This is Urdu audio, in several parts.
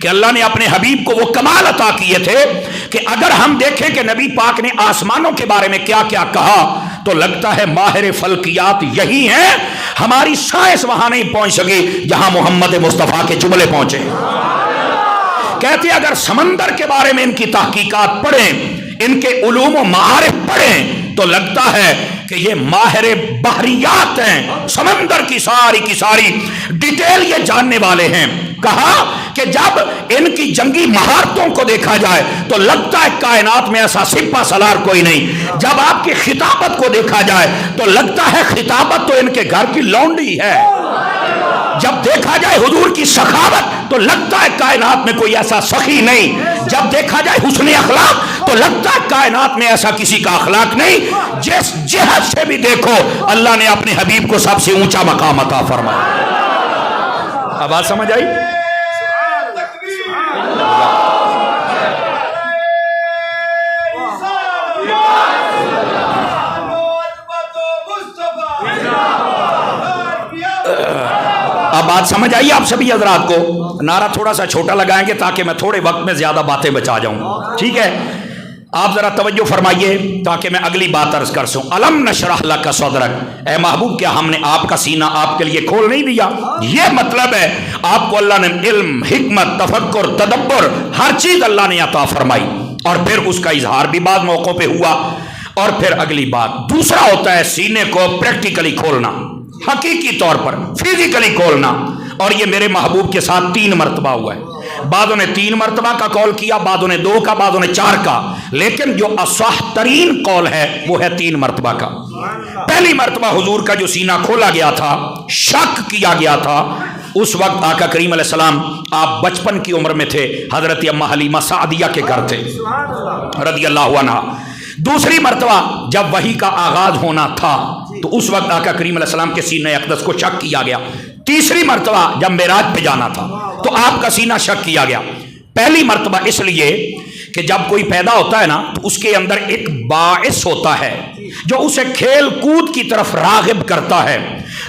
کہ اللہ نے اپنے حبیب کو وہ کمال عطا کیے تھے کہ اگر ہم دیکھیں کہ نبی پاک نے آسمانوں کے بارے میں کیا کیا کہا تو لگتا ہے ماہر فلکیات یہی ہیں، ہماری سائنس وہاں نہیں پہنچ سکی جہاں محمد مصطفیٰ کے جملے پہنچے۔ کہتے ہیں اگر سمندر کے بارے میں ان کی تحقیقات پڑھیں، ان کے علوم و معارف پڑھیں تو لگتا ہے کہ یہ ماہر بحریات ہیں، سمندر کی ساری ڈیٹیل یہ جاننے والے ہیں۔ کہا کہ جب ان کی جنگی مہارتوں کو دیکھا جائے تو لگتا ہے کائنات میں ایسا سپہ سالار کوئی نہیں، جب آپ کی خطابت کو دیکھا جائے تو لگتا ہے خطابت تو ان کے گھر کی لونڈی ہے، جب دیکھا جائے حضور کی سخاوت تو لگتا ہے کائنات میں کوئی ایسا سخی نہیں، جب دیکھا جائے حسن اخلاق تو لگتا ہے کائنات میں ایسا کسی کا اخلاق نہیں۔ جس جہت سے بھی دیکھو اللہ نے اپنے حبیب کو سب سے اونچا مقام عطا فرمایا۔ اب بات سمجھ آئی؟ اب بات سمجھ آئی آپ سبھی حضرات کو؟ نعرہ تھوڑا سا چھوٹا لگائیں گے تاکہ میں تھوڑے وقت میں زیادہ باتیں بچا جاؤں، ٹھیک ہے؟ آپ ذرا توجہ فرمائیے تاکہ میں اگلی بات عرض کر سوں۔ الم نشرح لک صدرک، اے محبوب کیا ہم نے آپ کا سینہ آپ کے لیے کھول نہیں دیا؟ یہ مطلب ہے آپ کو اللہ نے علم، حکمت، تفکر، تدبر ہر چیز اللہ نے عطا فرمائی، اور پھر اس کا اظہار بھی بعض موقعوں پہ ہوا۔ اور پھر اگلی بات، دوسرا ہوتا ہے سینے کو پریکٹیکلی کھولنا، حقیقی طور پر فزیکلی کھولنا، اور یہ میرے محبوب کے ساتھ 3 مرتبہ ہوا ہے۔ بعضوں نے 3 مرتبہ کا قول کیا، بعضوں نے 2 کا، بعضوں نے 4 کا، لیکن جو اصح ترین قول ہے وہ ہے 3 مرتبہ کا۔ پہلی مرتبہ حضور کا جو سینہ کھولا گیا تھا، شک کیا گیا تھا، اس وقت آقا کریم علیہ السلام آپ بچپن کی عمر میں تھے، حضرت اماں حلیمہ سعدیہ کے گھر تھے رضی اللہ عنہا۔ دوسری مرتبہ جب وحی کا آغاز ہونا تھا تو اس وقت آقا کریم علیہ السلام کے سینہ اقدس کو شک کیا گیا۔ تیسری مرتبہ جب معراج پہ جانا تھا تو آپ کا سینہ شک کیا گیا۔ پہلی مرتبہ اس لیے کہ جب کوئی پیدا ہوتا ہے نا تو اس کے اندر ایک باعث ہوتا ہے جو اسے کھیل کود کی طرف راغب کرتا ہے،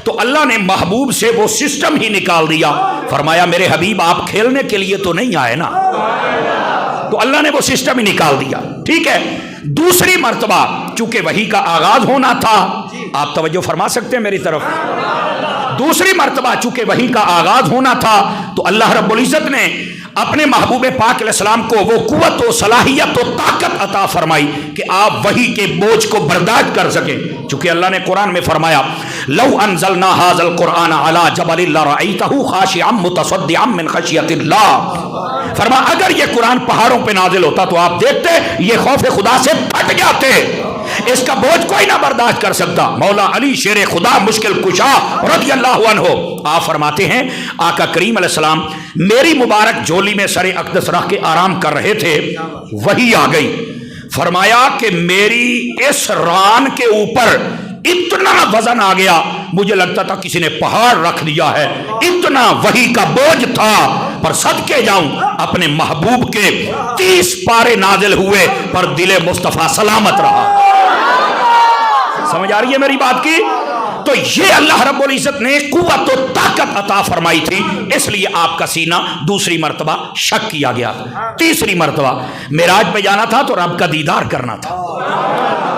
تو اللہ نے محبوب سے وہ سسٹم ہی نکال دیا، فرمایا میرے حبیب آپ کھیلنے کے لیے تو نہیں آئے نا، تو اللہ نے وہ سسٹم ہی نکال دیا، ٹھیک ہے۔ دوسری مرتبہ چونکہ وحی کا آغاز ہونا تھا، آپ توجہ فرما سکتے ہیں میری طرف، دوسری مرتبہ چونکہ وحی کا آغاز ہونا تھا تو اللہ رب العزت نے اپنے محبوب پاک علیہ السلام کو وہ قوت و صلاحیت و طاقت عطا فرمائی کہ آپ وحی کے بوجھ کو برداشت کر سکیں، چونکہ اللہ نے قرآن میں فرمایا لو انزلنا هذا القرآن على جبل لرأيته خاشعا متصدعا من خشیۃ اللہ، فرمایا اگر یہ قرآن پہاڑوں پہ نازل ہوتا تو آپ دیکھتے یہ خوف خدا سے پھٹ جاتے، اس کا بوجھ کوئی نہ برداشت کر سکتا۔ مولا علی شیر خدا مشکل کشا رضی اللہ عنہ آپ فرماتے ہیں آقا کریم علیہ السلام میری مبارک جھولی میں سر اقدس رکھ کے آرام کر رہے تھے، وہی آ گئی، فرمایا کہ میری اس ران کے اوپر اتنا وزن آ گیا مجھے لگتا تھا کسی نے پہاڑ رکھ دیا ہے، اتنا وحی کا بوجھ تھا، پر صدقے جاؤں اپنے محبوب کے 30 پارے نازل ہوئے پر دل مصطفیٰ سلامت رہا۔ سمجھ آ رہی ہے میری بات کی؟ تو یہ اللہ رب العزت نے قوت و طاقت عطا فرمائی تھی، اس لیے آپ کا سینہ دوسری مرتبہ شک کیا گیا۔ تیسری مرتبہ معراج پہ جانا تھا تو رب کا دیدار کرنا تھا،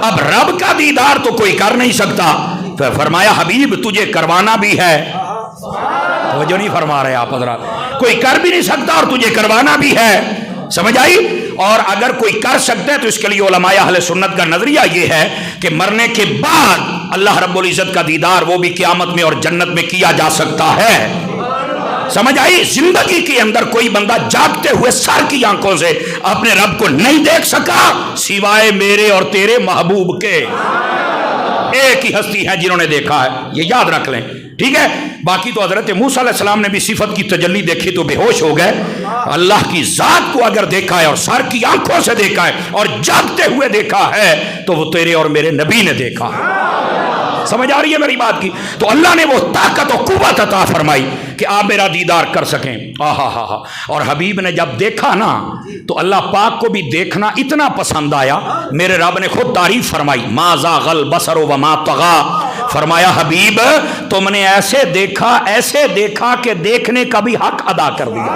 اب رب کا دیدار تو کوئی کر نہیں سکتا، پھر فرمایا حبیب تجھے کروانا بھی ہے، توجہ نہیں فرما رہے آپ حضرات، کوئی کر بھی نہیں سکتا اور تجھے کروانا بھی ہے، سمجھ آئی؟ اور اگر کوئی کر سکتا ہے تو اس کے لیے علماء اہل سنت کا نظریہ یہ ہے کہ مرنے کے بعد اللہ رب العزت کا دیدار وہ بھی قیامت میں اور جنت میں کیا جا سکتا ہے، سمجھ آئی؟ زندگی کے اندر کوئی بندہ جاگتے ہوئے سر کی آنکھوں سے اپنے رب کو نہیں دیکھ سکا سوائے میرے اور تیرے محبوب کے، ایک ہی ہستی ہے جنہوں نے دیکھا ہے، یہ یاد رکھ لیں، ٹھیک ہے؟ باقی تو حضرت موسیٰ علیہ السلام نے بھی صفت کی تجلی دیکھی تو بے ہوش ہو گئے، اللہ کی ذات کو اگر دیکھا ہے اور سر کی آنکھوں سے دیکھا ہے اور جاگتے ہوئے دیکھا ہے تو وہ تیرے اور میرے نبی نے دیکھا ہے، سمجھ آ رہی ہے میری بات کی؟ تو اللہ نے وہ طاقت و قوت عطا فرمائی کہ آپ میرا دیدار کر سکیں، اور حبیب نے جب دیکھا نا تو اللہ پاک کو بھی دیکھنا اتنا پسند آیا، میرے رب نے خود تعریف فرمائی ما زاغ البصر وما طغى، فرمایا حبیب تم نے ایسے دیکھا کہ دیکھنے کا بھی حق ادا کر دیا،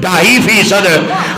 2.5%।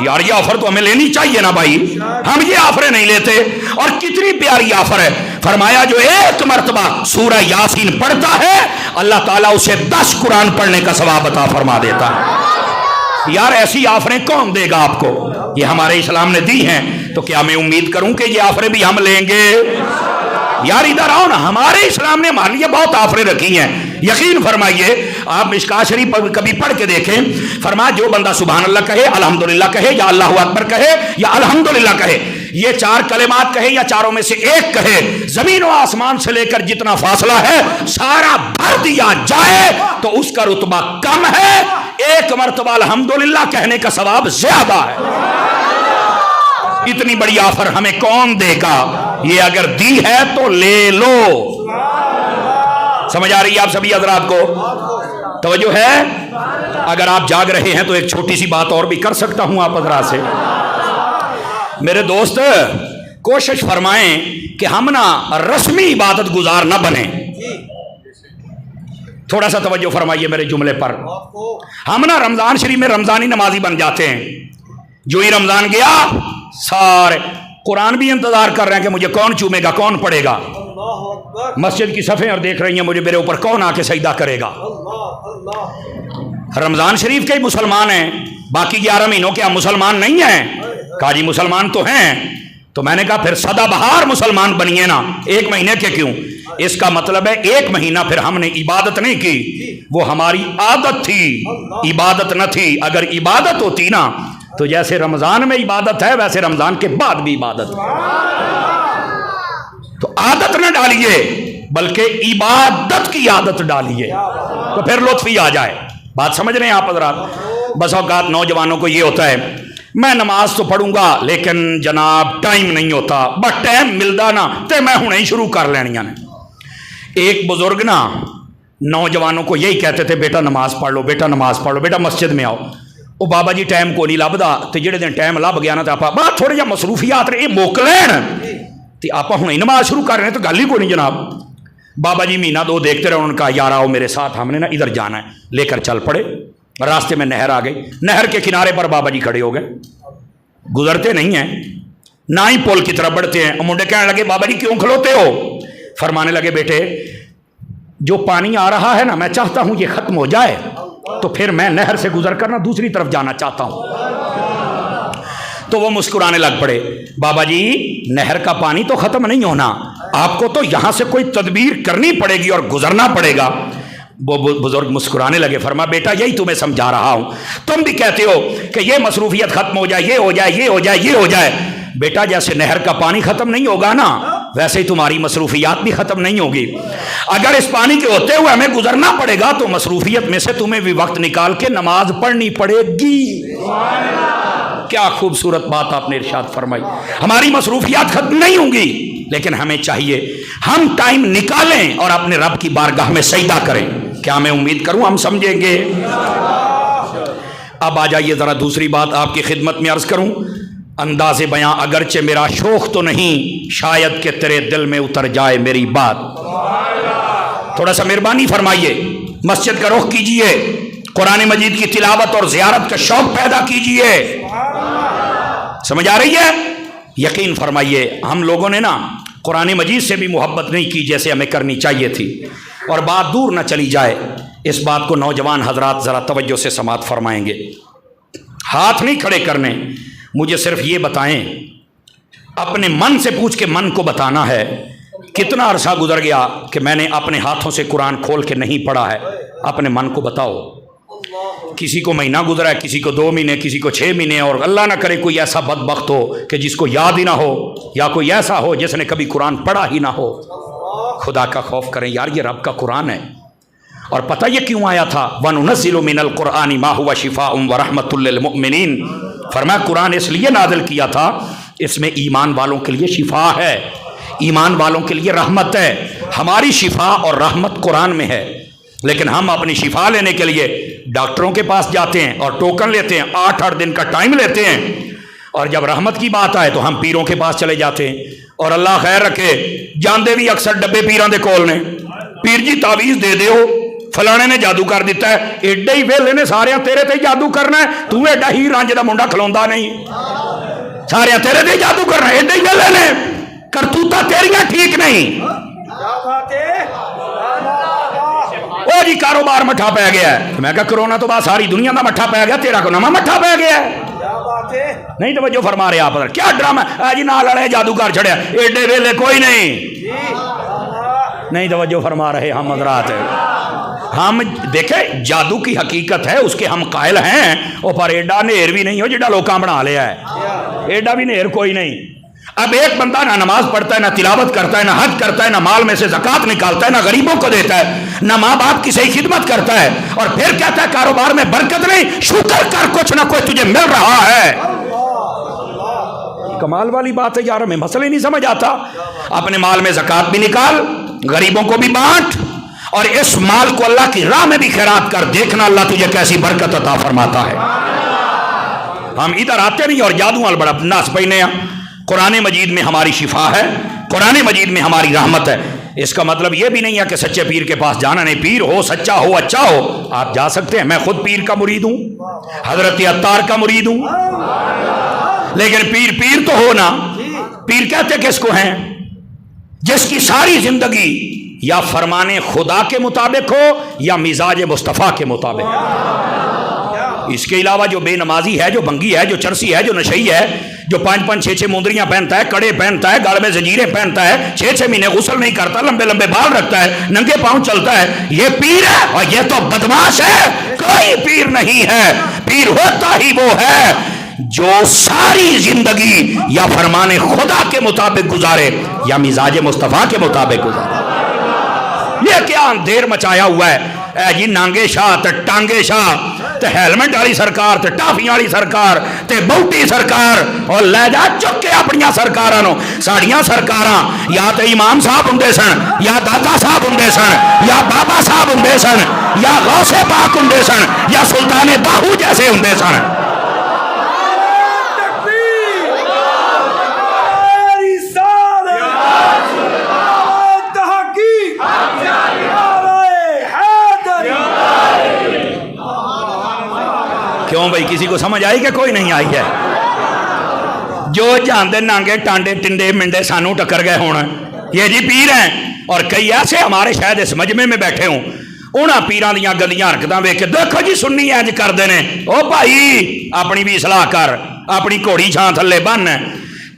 یار یہ آفر تو ہمیں لینی چاہیے نا بھائی, ہم یہ آفریں نہیں لیتے. اور کتنی پیاری آفر ہے, فرمایا جو ایک مرتبہ سورہ یاسین پڑھتا ہے اللہ تعالیٰ اسے 10 قرآن پڑھنے کا ثواب عطا فرما دیتا ہے. یار ایسی آفریں کون دے گا آپ کو؟ یہ ہمارے اسلام نے دی ہیں, تو کیا میں امید کروں کہ یہ آفریں بھی ہم لیں گے؟ یار ادھر آؤ نا, ہمارے اسلام نے ہمارے لیے بہت آفریں رکھی ہیں. یقین فرمائیے, آپ مشکات شریف کبھی پڑھ کے دیکھیں, فرمایا جو بندہ سبحان اللہ کہے, الحمدللہ کہے, یا اللہ اکبر کہے, یا الحمدللہ کہے, یہ 4 کلمات کہے یا چاروں میں سے ایک کہے, زمین و آسمان سے لے کر جتنا فاصلہ ہے سارا بھر دیا جائے تو اس کا رتبہ کم ہے, ایک مرتبہ الحمدللہ کہنے کا ثواب زیادہ ہے. اتنی بڑی آفر ہمیں کون دے گا؟ یہ اگر دی ہے تو لے لو. سمجھ آ رہی ہے آپ سبھی حضرات کو؟ توجہ ہے؟ اگر آپ جاگ رہے ہیں تو ایک چھوٹی سی بات اور بھی کر سکتا ہوں آپ حضرات سے. میرے دوست کوشش فرمائیں کہ ہم نا رسمی عبادت گزار نہ بنیں. تھوڑا سا توجہ فرمائیے میرے جملے پر. ہم نا رمضان شریف میں رمضانی نمازی بن جاتے ہیں, جو ہی رمضان گیا سارے قرآن بھی انتظار کر رہے ہیں کہ مجھے کون چومے گا, کون پڑھے گا. مسجد کی صفیں اور دیکھ رہی ہیں مجھے میرے اوپر کون آ کے سجدہ کرے گا. رمضان شریف کے ہی مسلمان ہیں, باقی 11 مہینوں کے ہم مسلمان نہیں ہیں. کہا جی مسلمان تو ہیں. تو میں نے کہا پھر سدا بہار مسلمان بنیے نا, 1 مہینے کے کیوں؟ اس کا مطلب ہے 1 مہینہ پھر ہم نے عبادت نہیں کی, وہ ہماری عادت تھی, عبادت نہ تھی. اگر عبادت ہوتی نا تو جیسے رمضان میں عبادت ہے ویسے رمضان کے بعد بھی عبادت ہے. تو عادت نہ ڈالیے بلکہ عبادت کی عادت ڈالیے تو پھر لطف ہی آ جائے. بات سمجھ رہے ہیں آپ حضرات؟ بس اوقات نوجوانوں کو یہ ہوتا ہے, میں نماز تو پڑھوں گا لیکن جناب ٹائم نہیں ہوتا, بس ٹائم ملتا نا تے میں ہوں ہی شروع کر لینیاں نے. ایک بزرگ نا نوجوانوں کو یہی کہتے تھے, بیٹا نماز پڑھ لو, بیٹا نماز پڑھ لو, بیٹا مسجد میں آؤ. وہ بابا جی ٹائم کو نہیں لبدا, تو جڑے دن ٹائم لب گیا نا تو آپ بات تھوڑے جہا مصروفیات رہے موک لین, تو آپ ہوں ہی نماز شروع کر رہے ہیں تو گل ہی کو نہیں جناب. بابا جی مہینہ 2 دیکھتے رہے, انہوں نے کہا یار آؤ میرے ساتھ, ہم نے نا ادھر جانا ہے. لے کر چل پڑے. راستے میں نہر آ گئی, نہر کے کنارے پر بابا جی کھڑے ہو گئے, گزرتے نہیں ہیں نہ ہی پول کی طرف بڑھتے ہیں. منڈے کہنے لگے بابا جی کیوں کھلوتے ہو؟ فرمانے لگے بیٹے جو پانی آ رہا ہے نا میں چاہتا ہوں یہ ختم ہو جائے, تو پھر میں نہر سے گزر کر نا دوسری طرف جانا چاہتا ہوں. تو وہ مسکرانے لگ پڑے. بابا جی نہر کا پانی تو ختم نہیں ہونا, آپ کو تو یہاں سے کوئی تدبیر کرنی پڑے گی اور گزرنا پڑے گا. وہ بزرگ مسکرانے لگے, فرما بیٹا یہی تمہیں سمجھا رہا ہوں, تم بھی کہتے ہو کہ یہ مصروفیت ختم ہو جائے, یہ ہو جائے, یہ ہو جائے, یہ ہو جائے. بیٹا جیسے نہر کا پانی ختم نہیں ہوگا نا ویسے ہی تمہاری مصروفیات بھی ختم نہیں ہوگی. اگر اس پانی کے ہوتے ہوئے ہمیں گزرنا پڑے گا تو مصروفیت میں سے تمہیں بھی وقت نکال کے نماز پڑھنی پڑے گی. کیا خوبصورت بات آپ نے ارشاد فرمائی. ہماری مصروفیات ختم نہیں ہوں گی لیکن ہمیں چاہیے ہم ٹائم نکالیں اور اپنے رب کی بارگاہ میں سجدہ کریں. کیا میں امید کروں ہم سمجھیں گے؟ اب آ جائیے ذرا دوسری بات آپ کی خدمت میں عرض کروں. انداز بیاں اگرچہ میرا شوق تو نہیں, شاید کہ تیرے دل میں اتر جائے میری بات. تھوڑا سا مہربانی فرمائیے, مسجد کا رخ کیجئے, قرآن مجید کی تلاوت اور زیارت کا شوق پیدا کیجئے. سمجھ آ رہی ہے؟ یقین فرمائیے ہم لوگوں نے نا قرآن مجید سے بھی محبت نہیں کی جیسے ہمیں کرنی چاہیے تھی. اور بات دور نہ چلی جائے, اس بات کو نوجوان حضرات ذرا توجہ سے سماعت فرمائیں گے. ہاتھ نہیں کھڑے کرنے, مجھے صرف یہ بتائیں, اپنے من سے پوچھ کے من کو بتانا ہے کتنا عرصہ گزر گیا کہ میں نے اپنے ہاتھوں سے قرآن کھول کے نہیں پڑھا ہے. اپنے من کو بتاؤ. کسی کو مہینہ گزرا ہے, کسی کو 2 مہینے, کسی کو 6 مہینے, اور اللہ نہ کرے کوئی ایسا بدبخت ہو کہ جس کو یاد ہی نہ ہو, یا کوئی ایسا ہو جس نے کبھی قرآن پڑھا ہی نہ ہو. خدا کا خوف کریں یار, یہ رب کا قرآن ہے. اور پتہ یہ کیوں آیا تھا؟ وَنُنَزِّلُ مِنَ الْقُرْآنِ مَا هُوَ شِفَاءٌ وَرَحْمَةٌ لِّلْمُؤْمِنِينَ. فرمایا قرآن اس لیے نازل کیا تھا, اس میں ایمان والوں کے لیے شفا ہے, ایمان والوں کے لیے رحمت ہے. ہماری شفا اور رحمت قرآن میں ہے, لیکن ہم اپنی شفا لینے کے لیے ڈاکٹروں کے پاس جاتے ہیں اور ٹوکن لیتے ہیں, 8 دن کا ٹائم لیتے ہیں. اور جب رحمت کی بات آئے تو ہم پیروں کے پاس چلے جاتے ہیں. اور اللہ خیر رکھے, جاندے بھی اکثر ڈبے پیران دے کول نے, پیر جی تعویذ دے دیو, فلانے نے جادو کر دیتا ہے، ایڈے ہی ویلے نے سارے تیرے تے جادو کرنا ہے، تو ایڈا ہی رانجھ دا منڈا کھلوندا نہیں، سارے تیرے تے جادو کرنا ہے، ایڈے ہی ویلے نے، کرتوتا تیریاں ٹھیک نہیں۔ او جی کاروبار مٹھا پی گیا ہے، میں کہا کرونا تو بعد ساری دنیا دا مٹھا پی گیا، تیرا کو نواں مٹھا پی گیا ہے۔ نہیں توجہ فرما رہے آپ، کیا ڈرامہ جی نال والے جادو کر چھڑیا، ایڈے ویلے کوئی نہیں توجہ فرما رہے ہم حضرات۔ ہم دیکھیں جادو کی حقیقت ہے، اس کے ہم قائل ہیں، اور پر ایڈا نیر بھی نہیں ہو جڑا لوکاں بنا لیا ہے، ایڈا بھی نیر کوئی نہیں۔ اب ایک بندہ نہ نماز پڑھتا ہے، نہ تلاوت کرتا ہے، نہ حج کرتا ہے، نہ مال میں سے زکوٰۃ نکالتا ہے، نہ غریبوں کو دیتا ہے، نہ ماں باپ کی صحیح خدمت کرتا ہے، اور پھر کہتا ہے کاروبار میں برکت نہیں، شکر کر کچھ نہ کچھ تجھے مل رہا ہے۔ کمال والی بات ہے یار، ہمیں مسئلہ نہیں سمجھ آتا۔ اپنے مال میں زکوٰۃ بھی نکال، غریبوں کو بھی بانٹ، اور اس مال کو اللہ کی راہ میں بھی خیرات کر، دیکھنا اللہ تجھے کیسی برکت عطا فرماتا ہے۔ ہم ادھر آتے نہیں اور جادو وال بڑا ناس پینے ہیں۔ قرآن مجید میں ہماری شفا ہے، قرآن مجید میں ہماری رحمت ہے۔ اس کا مطلب یہ بھی نہیں ہے کہ سچے پیر کے پاس جانا نہیں، پیر ہو سچا ہو اچھا ہو آپ جا سکتے ہیں، میں خود پیر کا مرید ہوں، حضرت عطار کا مرید ہوں، لیکن پیر تو ہو نا۔ پیر کہتے کس کو ہیں؟ جس کی ساری زندگی یا فرمان خدا کے مطابق ہو یا مزاج مصطفیٰ کے مطابق۔ اس کے علاوہ جو بے نمازی ہے، جو بنگی ہے، جو چرسی ہے، جو نشئی ہے، جو 5-6 مندریاں پہنتا ہے، کڑے پہنتا ہے، گال میں زنجیریں پہنتا ہے، 6 مہینے غسل نہیں کرتا، لمبے لمبے بال رکھتا ہے، ننگے پاؤں چلتا ہے، یہ پیر ہے؟ اور یہ تو بدماش ہے، کوئی پیر نہیں ہے۔ پیر ہوتا ہی وہ ہے جو ساری زندگی یا فرمان خدا کے مطابق گزارے یا مزاج مصطفیٰ کے مطابق گزارے۔ یہ کیا اندھیر مچایا ہوا ہے، اے جی نانگے شاہ تے ٹانگے شاہ تے ہیلمٹ والی سرکار تے ٹافیاں والی سرکار تے بہتی سرکار، اور لے جا چک کے اپنیاں سرکاراں نو۔ ساڑیاں سرکاراں یا تے امام صاحب ہوندے سن، یا داتا صاحب ہوندے سن، یا بابا صاحب ہوندے سن، یا غوث پاک ہوندے سن، یا سلطان باہو جیسے ہوندے سن۔ کیوں بھائی کسی کو سمجھ آئی کہ کوئی نہیں آئی ہے؟ جو جاندے نانگے ٹانڈے ٹنڈے منڈے سانو ٹکر گئے ہونا یہ جی پیر ہیں، اور کئی ایسے ہمارے شاید اس مجمع میں بیٹھے ہوں، انہاں پیران دیاں گندیاں حرکتاں ویکھ کے دیکھو جی سنی انج کردے نے، او بھائی اپنی بھی اصلاح کر، اپنی گھوڑی چھاں تھلے بن۔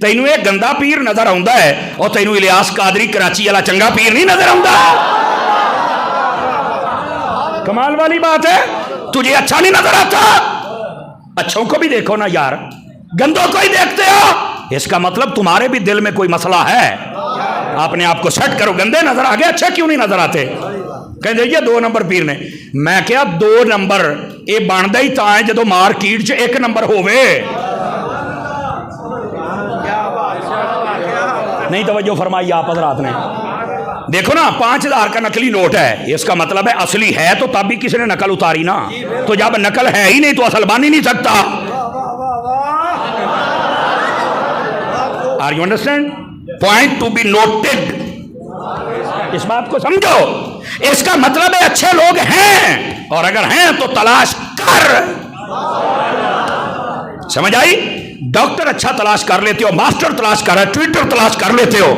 تینوں ایک گندا پیر نظر آوندا ہے، اور تینوں الیاس قادری کراچی والا چنگا پیر نہیں نظر آوندا؟ کمال والی بات ہے، تجھے اچھا نہیں نظر آتا؟ اچھوں کو بھی دیکھو نا یار، گندوں کو ہی دیکھتے ہو، اس کا مطلب تمہارے بھی دل میں کوئی مسئلہ ہے۔ اپنے آپ کو سیٹ کرو، گندے نظر آگے اچھے کیوں نہیں نظر آتے؟ کہتے یہ 2 نمبر پیر نے، میں کیا 2 نمبر یہ بنتا ہی تا ہے جدو مارکیٹ چ 1 نمبر ہووے۔ نہیں توجہ فرمائی آپ حضرات نے؟ دیکھو نا 5000 کا نقلی نوٹ ہے، اس کا مطلب ہے اصلی ہے تو تب بھی کسی نے نقل اتاری نا، تو جب نقل ہے ہی نہیں تو اصل بن ہی نہیں سکتا۔ Are you understand? Point to be noted. اس بات کو سمجھو، اس کا مطلب ہے اچھے لوگ ہیں، اور اگر ہیں تو تلاش کر۔ سمجھ آئی؟ ڈاکٹر اچھا تلاش کر لیتے ہو، ماسٹر تلاش کر رہے، ٹویٹر تلاش کر لیتے ہو،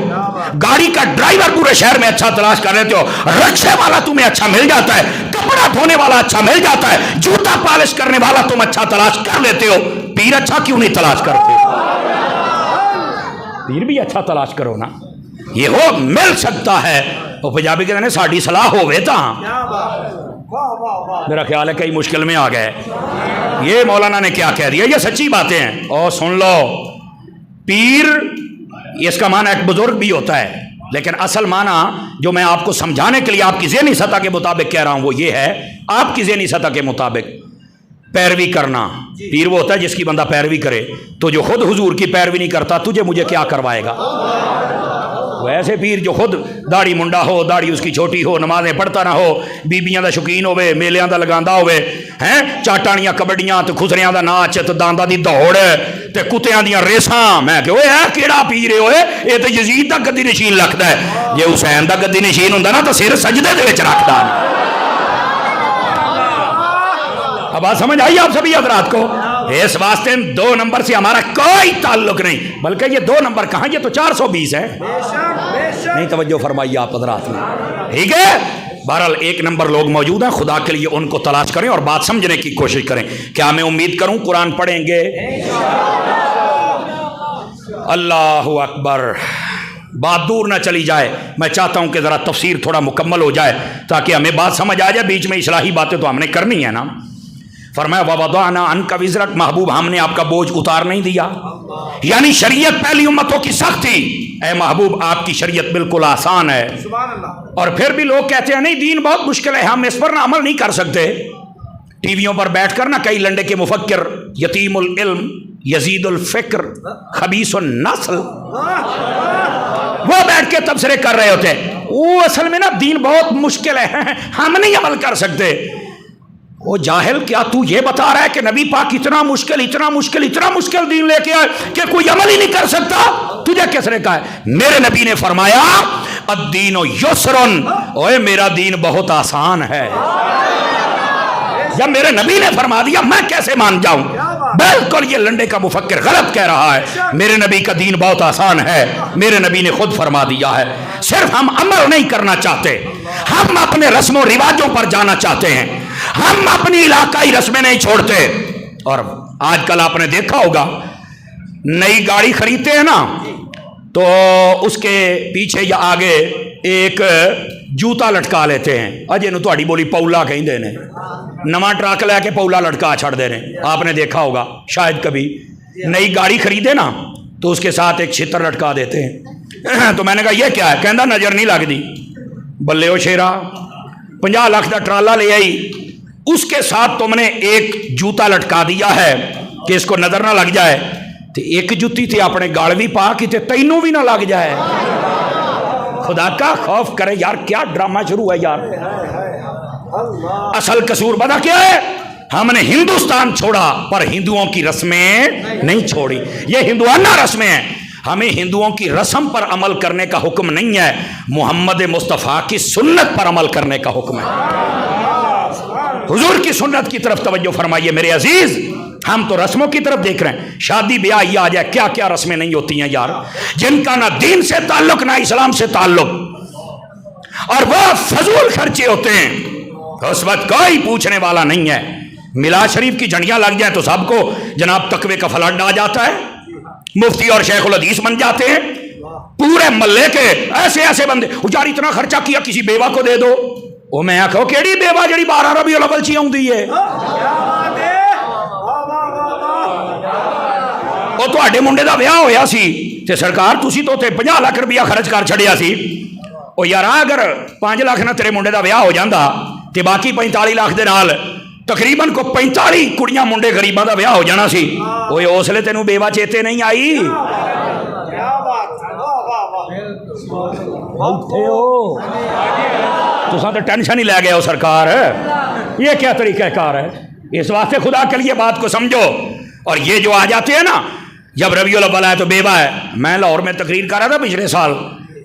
گاڑی کا ڈرائیور پورے شہر میں اچھا تلاش کر لیتے ہو، رکشے والا تمہیں اچھا مل جاتا ہے، کپڑا دھونے والا اچھا مل جاتا ہے، جوتا پالش کرنے والا تم اچھا تلاش کر لیتے ہو، پیر اچھا کیوں نہیں تلاش کرتے؟ پیر بھی اچھا تلاش کرو نا، یہ ہو مل سکتا ہے۔ وہ پنجابی کہتے ہیں ساڑی صلاح ہوئے تاں، میرا خیال ہے کئی مشکل میں آ گئے۔ یہ مولانا نے کیا کہہ دیا، یہ سچی باتیں ہیں، اور سن لو، پیر اس کا معنی ایک بزرگ بھی ہوتا ہے، لیکن اصل معنی جو میں آپ کو سمجھانے کے لیے آپ کی ذہنی سطح کے مطابق کہہ رہا ہوں وہ یہ ہے، آپ کی ذہنی سطح کے مطابق پیروی کرنا۔ پیر وہ ہوتا ہے جس کی بندہ پیروی کرے، تو جو خود حضور کی پیروی نہیں کرتا تجھے مجھے کیا کروائے گا؟ ویسے پیر جو خود داڑھی منڈا ہو، داڑھی اس کی چھوٹی ہو، نمازیں پڑھتا نہ ہو، بیبیاں دا شوقین ہوئے، میلیاں دا لگاندا ہوئے، ہیں چاٹانیاں کبڈیاں تے خسریاں دا ناچ تے داندا دی دوڑ تے کتیاں دیاں ریساں، میں کہ اوئے اے کیڑا پیر ہے اوئے، اے تے یزید دا گدی نشین لگدا ہے، جے حسین دا گدی نشین ہوندا نا تے سر سجدے دے وچ رکھدا۔ اب بات سمجھ آئی آپ سبھی حضرات کو؟ اس واسطے 2 نمبر سے ہمارا کوئی تعلق نہیں، بلکہ یہ 2 نمبر کہاں، یہ تو 420 ہے۔ نہیں توجہ فرمائیے آپ حضرات نے، ٹھیک ہے؟ بہرحال 1 نمبر لوگ موجود ہیں، خدا کے لیے ان کو تلاش کریں اور بات سمجھنے کی کوشش کریں۔ کیا میں امید کروں قرآن پڑھیں گے؟ اللہ اکبر، بات دور نہ چلی جائے، میں چاہتا ہوں کہ ذرا تفسیر تھوڑا مکمل ہو جائے تاکہ ہمیں بات سمجھ آ جائے، بیچ میں اصلاحی باتیں تو ہم نے کرنی ہے نا۔ فرمایا وَوَضَعْنَا عَنْكَ وِزْرَكَ، محبوب ہم نے آپ کا بوجھ اتار نہیں دیا، یعنی شریعت پہلی امتوں کی سخت تھی، اے محبوب آپ کی شریعت بالکل آسان ہے۔ اور پھر بھی لوگ کہتے ہیں نہیں دین بہت مشکل ہے، ہم اس پر نہ عمل نہیں کر سکتے۔ ٹی ویوں پر بیٹھ کر نہ کئی لنڈے کے مفکر، یتیم العلم، یزید الفکر، خبیث النسل، وہ بیٹھ کے تبصرے کر رہے ہوتے ہیں، وہ اصل میں نا دین بہت مشکل ہے، ہم نہیں عمل کر سکتے۔ وہ جاہل، کیا تو یہ بتا رہا ہے کہ نبی پاک اتنا مشکل دین لے کے آئے کہ کوئی عمل ہی نہیں کر سکتا؟ تجھے کس نے کہا ہے؟ میرے نبی نے فرمایا الدین یسرن، اوے میرا دین بہت آسان ہے۔ جب میرے نبی نے فرما دیا میں کیسے مان جاؤں؟ بالکل یہ لنڈے کا مفکر غلط کہہ رہا ہے، میرے نبی کا دین بہت آسان ہے، میرے نبی نے خود فرما دیا ہے، صرف ہم عمل نہیں کرنا چاہتے، ہم اپنے رسم و رواجوں پر جانا چاہتے ہیں، ہم اپنی علاقائی رسمیں نہیں چھوڑتے۔ اور آج کل آپ نے دیکھا ہوگا نئی گاڑی خریدتے ہیں نا تو اس کے پیچھے یا آگے ایک جوتا لٹکا لیتے ہیں، اجے نو تہاڈی بولی پولا کہندے نے، نواں ٹرک لے کے پولا لٹکا چھڑ دے نے۔ آپ نے دیکھا ہوگا شاید کبھی نئی گاڑی خریدے نا تو اس کے ساتھ ایک چھتر لٹکا دیتے ہیں۔ تو میں نے کہا یہ کیا ہے؟ کہندا نظر نہیں لگدی۔ بلے او شیرا، 50 لاکھ دا ٹرالا لے آئی، اس کے ساتھ تم نے ایک جوتا لٹکا دیا ہے کہ اس کو نظر نہ لگ جائے، تو ایک جوتی تھی اپنے گال بھی پا کی تے تینوں بھی نہ لگ جائے۔ خدا کا خوف کرے یار، کیا ڈرامہ شروع ہے یار۔ اصل قصور پتہ کیا ہے؟ ہم نے ہندوستان چھوڑا پر ہندوؤں کی رسمیں نہیں چھوڑی۔ یہ ہندوانہ رسمیں ہیں، ہمیں ہندوؤں کی رسم پر عمل کرنے کا حکم نہیں ہے، محمد مصطفیٰ کی سنت پر عمل کرنے کا حکم ہے۔ حضور کی سنت کی طرف توجہ فرمائیے میرے عزیز۔ ہم تو رسموں کی طرف دیکھ رہے ہیں، شادی بیاہ یہ آ جائے، کیا کیا رسمیں نہیں ہوتی ہیں یار، جن کا نہ دین سے تعلق نہ اسلام سے تعلق، اور وہ فضول خرچے ہوتے ہیں، اس وقت کوئی پوچھنے والا نہیں ہے۔ میلاد شریف کی جھنڈیاں لگ جائیں تو سب کو جناب تقوی کا فلٹ آ جاتا ہے، مفتی اور شیخ الحدیث بن جاتے ہیں، پورے محلے کے ایسے ایسے بندے، یار اتنا خرچہ کیا کسی بیوہ کو دے دو۔ وہ میں آکھو کیڑی بیوہ جڑی 12 ربیع الاول چی آؤندی ہے؟ وہ تواڈے منڈے دا بیاہ ہویا سی تے سرکار تسی تو تے 50 لاکھ روپیہ خرچ کر چھڑیا سی۔ او یار اگر 5 لاکھ نہ تیرے منڈے دا بیاہ ہو جاندا تے باقی 45 لاکھ دے نال تقریباً کو 45 کڑیاں منڈے غریباں دا بیاہ ہو جانا سی۔ اوے اس لیے تینوں بیوہ چیتے نہیں آئی؟ تساں تو ٹینشن ہی لے گئے ہو سرکار، یہ کیا طریقہ کار ہے؟ اس واسطے خدا کے لیے بات کو سمجھو۔ اور یہ جو آ جاتے ہیں نا جب ربیع الاول ہے تو بیوہ ہے، میں لاہور میں تقریر کر رہا تھا پچھلے سال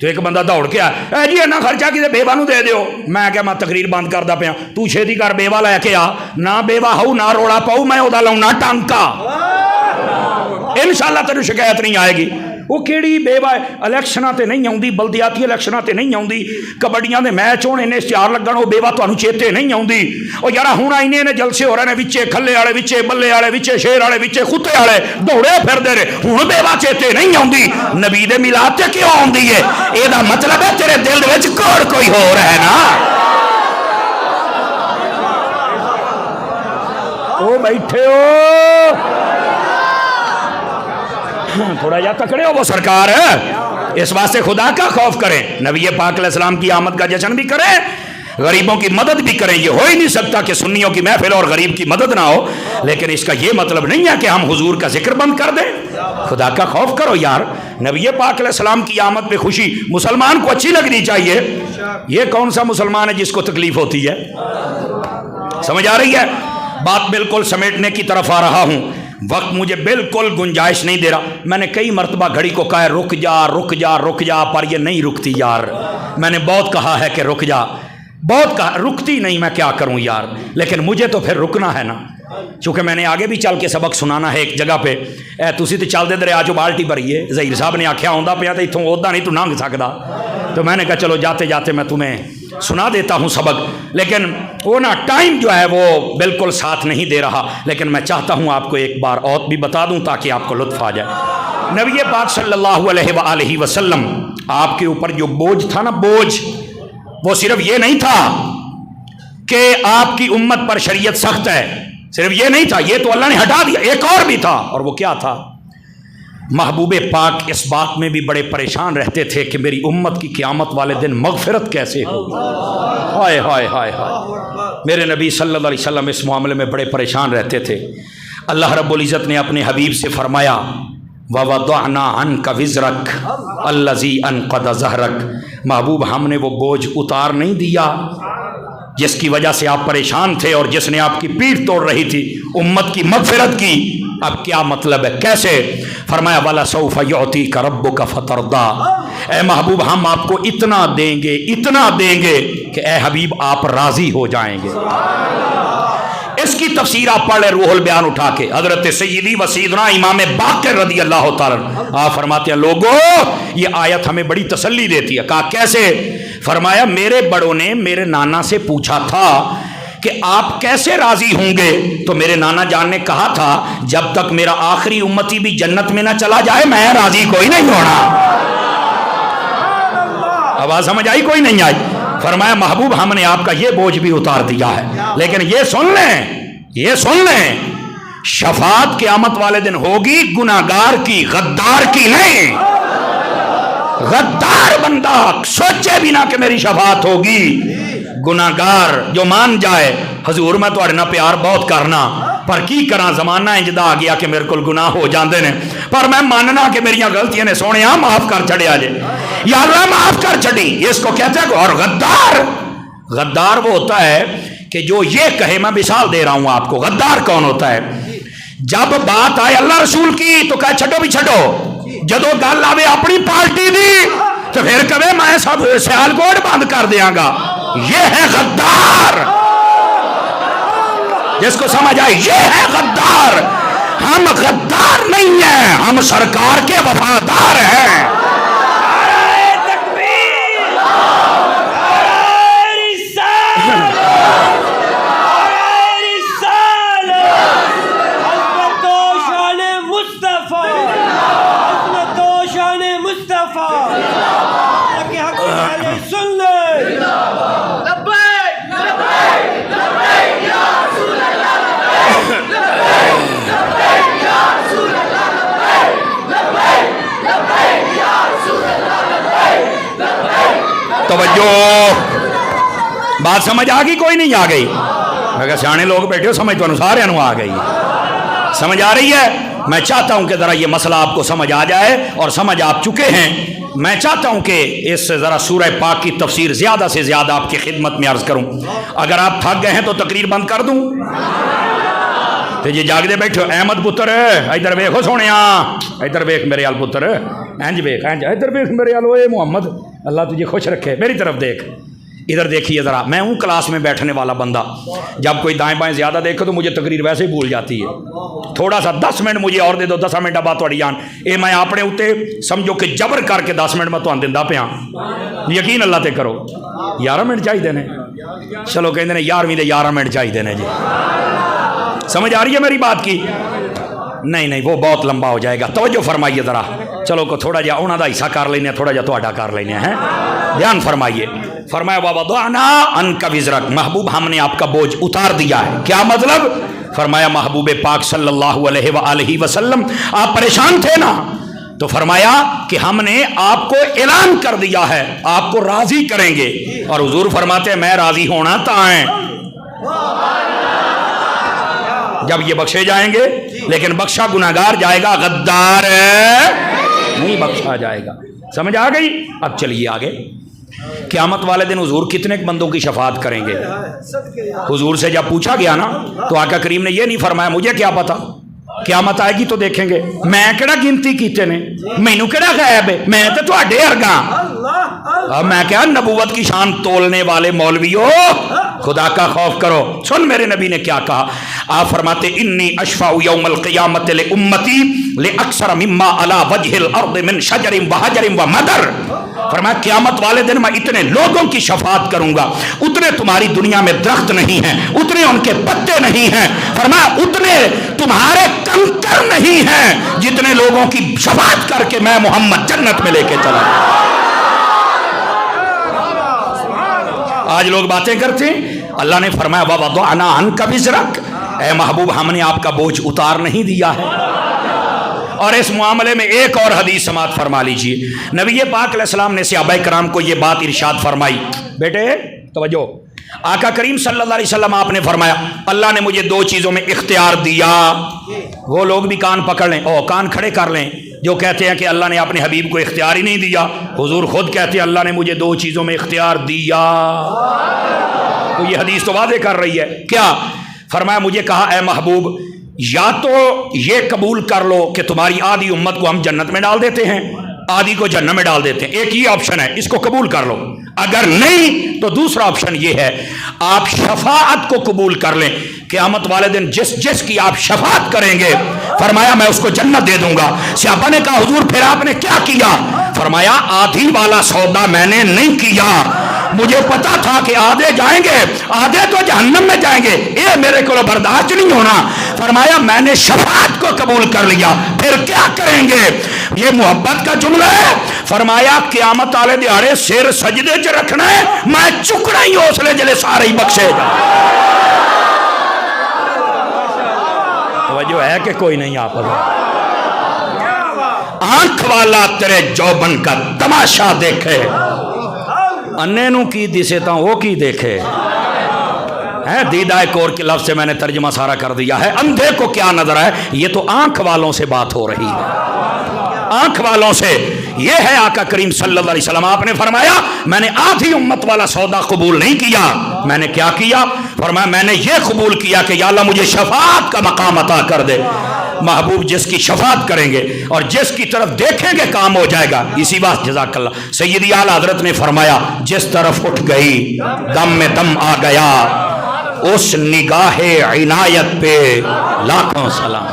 تو ایک بندہ دوڑ کے آیا، اے جی اینا خرچہ کسی بیوہ نو دے دیو۔ میں کہا میں تقریر بند کردا پیا، تو چھیتی کر بیوہ لے کے آ، نہ بیوہ ہو نہ روڑا پاؤ، میں او دا لاؤنا ٹانکا، انشاءاللہ تینوں شکایت نہیں آئے گی۔ وہ کیڑی بیوہ الیکشناں تے نہیں آؤندی، بلدیاتی الیکشناں تے نہیں آؤندی، کبڈیاں دے میچ ہونے نے اشتہار لگن، وہ بیوہ تانوں چیتے نہیں آؤندی۔ او یارا ہن اینے نے جلسے ہو رہے نے، وچے کھلے والے، وچے بلے والے، وچے شیر والے، وچے کتے والے دوڑے پھردے نے، ہن بیوہ چیتے نہیں آؤندی۔ نبی دے میلاد تے کیوں آؤندی ہے؟ اے دا مطلب ہے تیرے دل دے وچ کوئی ہو رہا ہے نا۔ او بیٹھے ہو تھوڑا جا تکڑے ہو وہ سرکار ہے۔ اس واسطے خدا کا خوف کریں، نبی پاک علیہ السلام کی آمد کا جشن بھی کریں، غریبوں کی مدد بھی کریں۔ یہ ہو ہی نہیں سکتا کہ سنیوں کی محفل اور غریب کی مدد نہ ہو، لیکن اس کا یہ مطلب نہیں ہے کہ ہم حضور کا ذکر بند کر دیں۔ خدا کا خوف کرو یار، نبی پاک علیہ السلام کی آمد پہ خوشی مسلمان کو اچھی لگنی چاہیے۔ یہ کون سا مسلمان ہے جس کو تکلیف ہوتی ہے؟ سمجھ آ رہی ہے بات؟ بالکل سمیٹنے کی طرف آ رہا ہوں، وقت مجھے بالکل گنجائش نہیں دے رہا۔ میں نے کئی مرتبہ گھڑی کو کہا ہے رک جا رک جا رک جا، پر یہ نہیں رکتی یار۔ میں نے بہت کہا ہے کہ رک جا، بہت کہا، رکتی نہیں، میں کیا کروں یار، لیکن مجھے تو پھر رکنا ہے نا۔ چونکہ میں نے آگے بھی چل کے سبق سنانا ہے ایک جگہ پہ. تسی تو چلتے دریا چو بالٹی بھری ہے. ظہیر صاحب نے آخیا آؤں پیا تو اتوں ادا نہیں تو لنگھ سکتا. تو میں نے کہا چلو جاتے جاتے میں تمہیں سنا دیتا ہوں سبق. لیکن وہ نا ٹائم جو ہے وہ بالکل ساتھ نہیں دے رہا. لیکن میں چاہتا ہوں آپ کو ایک بار اور بھی بتا دوں تاکہ آپ کو لطف آ جائے. نبی پاک صلی اللہ علیہ وآلہ وسلم آپ کے اوپر جو بوجھ تھا نا، بوجھ، وہ صرف یہ نہیں تھا کہ آپ کی امت پر شریعت سخت ہے، صرف یہ نہیں تھا، یہ تو اللہ نے ہٹا دیا. ایک اور بھی تھا. اور وہ کیا تھا؟ محبوب پاک اس بات میں بھی بڑے پریشان رہتے تھے کہ میری امت کی قیامت والے دن مغفرت کیسے ہوگی. ہائے ہائے ہائے ہائے. میرے نبی صلی اللہ علیہ وسلم اس معاملے میں بڑے پریشان رہتے تھے. اللہ رب العزت نے اپنے حبیب سے فرمایا وَوَضَعْنَا عَنْكَ وِزْرَكَ الَّذِي أَنْقَضَ ظَهْرَكَ. محبوب ہم نے وہ بوجھ اتار نہیں دیا جس کی وجہ سے آپ پریشان تھے اور جس نے آپ کی پیٹھ توڑ رہی تھی، امت کی مغفرت کی. اب کیا مطلب ہے؟ کیسے؟ فرمایا وَلَسَوْفَ يُعْطِيكَ رَبُّكَ فَتَرْضَىٰ. اے محبوب ہم آپ کو اتنا دیں گے، اتنا دیں گے کہ اے حبیب آپ راضی ہو جائیں گے. اس کی تفسیر آپ پڑھ لیں روح البیان اٹھا کے. حضرت سیدی و سیدنا امام باقر رضی اللہ تعالیٰ آپ فرماتے ہیں لوگوں یہ آیت ہمیں بڑی تسلی دیتی ہے. کہا کیسے؟ فرمایا میرے بڑوں نے میرے نانا سے پوچھا تھا کہ آپ کیسے راضی ہوں گے، تو میرے نانا جان نے کہا تھا جب تک میرا آخری امتی بھی جنت میں نہ چلا جائے میں راضی کوئی نہیں ہونا. آواز سمجھ آئی؟ کوئی نہیں آئی. فرمایا محبوب ہم نے آپ کا یہ بوجھ بھی اتار دیا ہے. لیکن یہ سن لیں شفاعت قیامت والے دن ہوگی گناہگار کی، غدار کی نہیں. غدار بندہ سوچے بھی نہ کہ میری شفاعت ہوگی. گناہگار جو مان جائے حضور میں تو نہ پیار بہت کرنا پر کی کراں زمانہ انجدہ آ گیا کہ میرے کو گناہ ہو جاندے نے پر میں ماننا کہ میریاں غلطیاں نے سونے معاف کر چھڑیا جے یا اللہ معاف کر چھڑی. اس کو کہتے ہیں. اور غدار وہ ہوتا ہے کہ جو یہ کہے، میں مثال دے رہا ہوں آپ کو. غدار کون ہوتا ہے؟ جب بات آئے اللہ رسول کی تو کہے چھڈو بھی چھڈو، جدو گل آوے اپنی پارٹی دی تو پھر کہے میں سب سیالکوٹ بند کر دیاں گا. یہ ہے غدار. جس کو سمجھ آئے یہ ہے غدار. ہم غدار نہیں ہیں، ہم سرکار کے وفادار ہیں. توجہ، بات سمجھ آ گئی؟ کوئی نہیں آ گئی؟ اگر سیانے لوگ بیٹھے ہو سمجھ تو سارے آ گئی. سمجھ آ رہی ہے؟ میں چاہتا ہوں کہ ذرا یہ مسئلہ آپ کو سمجھ آ جائے اور سمجھ آپ چکے ہیں. میں چاہتا ہوں کہ اس ذرا سورہ پاک کی تفسیر زیادہ سے زیادہ آپ کی خدمت میں عرض کروں. اگر آپ تھک گئے ہیں تو تقریر بند کر دوں تو جی جاگ دے بیٹھو. احمد پتر ادھر ویکھو سونے، ادھر ویکھ میرے آل پتر، انج ویکھ انج، ادھر ویکھ میرے آل. اے محمد اللہ تجھے خوش رکھے، میری طرف دیکھ، ادھر دیکھیے ذرا. میں ہوں کلاس میں بیٹھنے والا بندہ، جب کوئی دائیں بائیں زیادہ دیکھو تو مجھے تقریر ویسے ہی بھول جاتی ہے. تھوڑا سا 10 منٹ مجھے اور دے دو، 10 منٹ بعد تھوڑی جان اے میں اپنے اتنے سمجھو کہ جبر کر کے 10 منٹ میں تو دیندا پیا. یقین اللہ تے کرو 11 منٹ چاہیے نے. چلو کہتے ہیں 11ویں دے 11 منٹ چاہیے نے. جی سمجھ آ رہی ہے میری بات کی؟ نہیں وہ بہت لمبا ہو جائے گا. توجہ فرمائیے ذرا. چلو کو تھوڑا جہا انہوں کا حصہ کر لینے، تھوڑا جہا تہاڈا کر لینے ہیں. دھیان فرمائیے. فرمایا وَوَضَعْنَا عَنْكَ وِزْرَكَ. محبوب ہم نے آپ کا بوجھ اتار دیا ہے. کیا مطلب؟ فرمایا محبوب پاک صلی اللہ علیہ وآلہ وسلم آپ پریشان تھے نا، تو فرمایا کہ ہم نے آپ کو اعلان کر دیا ہے آپ کو راضی کریں گے. اور حضور فرماتے ہیں میں راضی ہونا تائیں جب یہ بخشے جائیں گے. لیکن بخشا گناہگار جائے گا، غدار نہیں بخشا جائے گا. سمجھ آ گئی؟ اب چلیے آگے. قیامت والے دن حضور کتنے بندوں کی شفاعت کریں گے؟ حضور سے جب پوچھا گیا نا تو آقا کریم نے یہ نہیں فرمایا مجھے کیا پتا، قیامت آئے گی تو دیکھیں گے میں کہڑا گنتی کیتے نے مینوں کہڑا غائب ہے میں تو تواڈے ورگا میں کہا نبوت کی شان تولنے والے مولویو خدا کا خوف کرو سن میرے نبی نے کیا کہا آپ فرماتے انی اشفع یوم القیامت لامتی لاکثر مما علی وجہ الارض من شجر وحجر ومدر فرمایا قیامت والے دن میں اتنے لوگوں کی شفاعت کروں گا اتنے تمہاری دنیا میں درخت نہیں ہیں اتنے ان کے پتے نہیں ہیں فرمایا اتنے تمہارے کنکر نہیں ہیں جتنے لوگوں کی شفاعت کر کے میں محمد جنت میں لے کے چلا آج لوگ باتیں کرتے ہیں اللہ نے فرمایا وَوَضَعْنَا عَنْكَ وِزْرَكَ اے محبوب ہم نے آپ کا بوجھ اتار نہیں دیا ہے اور اس معاملے میں ایک اور حدیث سماعت فرما لیجئے نبی پاک علیہ السلام نے صحابہ کرام کو یہ بات ارشاد فرمائی بیٹے توجہ آقا کریم صلی اللہ علیہ وسلم آپ نے فرمایا اللہ نے مجھے دو چیزوں میں اختیار دیا وہ لوگ بھی کان پکڑ لیں او کان کھڑے کر لیں جو کہتے ہیں کہ اللہ نے اپنے حبیب کو اختیار ہی نہیں دیا حضور خود کہتے ہیں اللہ نے مجھے دو چیزوں میں اختیار دیا تو یہ حدیث تو واضح کر رہی ہے کیا فرمایا مجھے کہا اے محبوب یا تو یہ قبول کر لو کہ تمہاری آدھی امت کو ہم جنت میں ڈال دیتے ہیں آدھی کو جہنم میں ڈال دیتے ہیں ایک یہ آپشن ہے اس کو قبول کر لو اگر نہیں تو دوسرا آپشن یہ ہے آپ شفاعت کو قبول کر لیں قیامت والے دن جس کی آپ شفاعت کریں گے فرمایا میں اس کو جنت دے دوں گا صحابہ نے کہا حضور پھر آپ نے کیا کیا فرمایا آدھی والا سودا میں نے نہیں کیا مجھے پتا تھا کہ آدھے جائیں گے آدھے تو جہنم میں جائیں گے یہ میرے کو برداشت نہیں ہونا فرمایا میں نے شفاعت کو قبول کر لیا پھر کیا کریں گے یہ محبت کا جملہ ہے فرمایا قیامت والے دیہاڑے سر سجدے چ رکھنا ہے میں چکنا ہی حوصلے جلے سارے ہی بخشے گا توجہ ہے کہ کوئی نہیں آپ آنکھ والا تیرے جوبن کا تماشا دیکھے انے نو کی دسے تا وہ کی دیکھے دیدہ کور کے لفظ سے میں نے ترجمہ سارا کر دیا ہے اندھے کو کیا نظر ہے یہ تو آنکھ والوں سے بات ہو رہی ہے آنکھ والوں سے یہ ہے آقا کریم صلی اللہ علیہ وسلم آپ نے فرمایا میں نے آدھی امت والا سودا قبول نہیں کیا میں نے کیا کیا فرمایا میں نے یہ قبول کیا کہ یا اللہ مجھے شفاعت کا مقام عطا کر دے محبوب جس کی شفاعت کریں گے اور جس کی طرف دیکھیں گے کام ہو جائے گا اسی بات جزاک اللہ سیدی اعلیٰ حضرت نے فرمایا جس طرف اٹھ گئی دم میں دم آ گیا اس نگاہ عنایت پہ لاکھوں سلام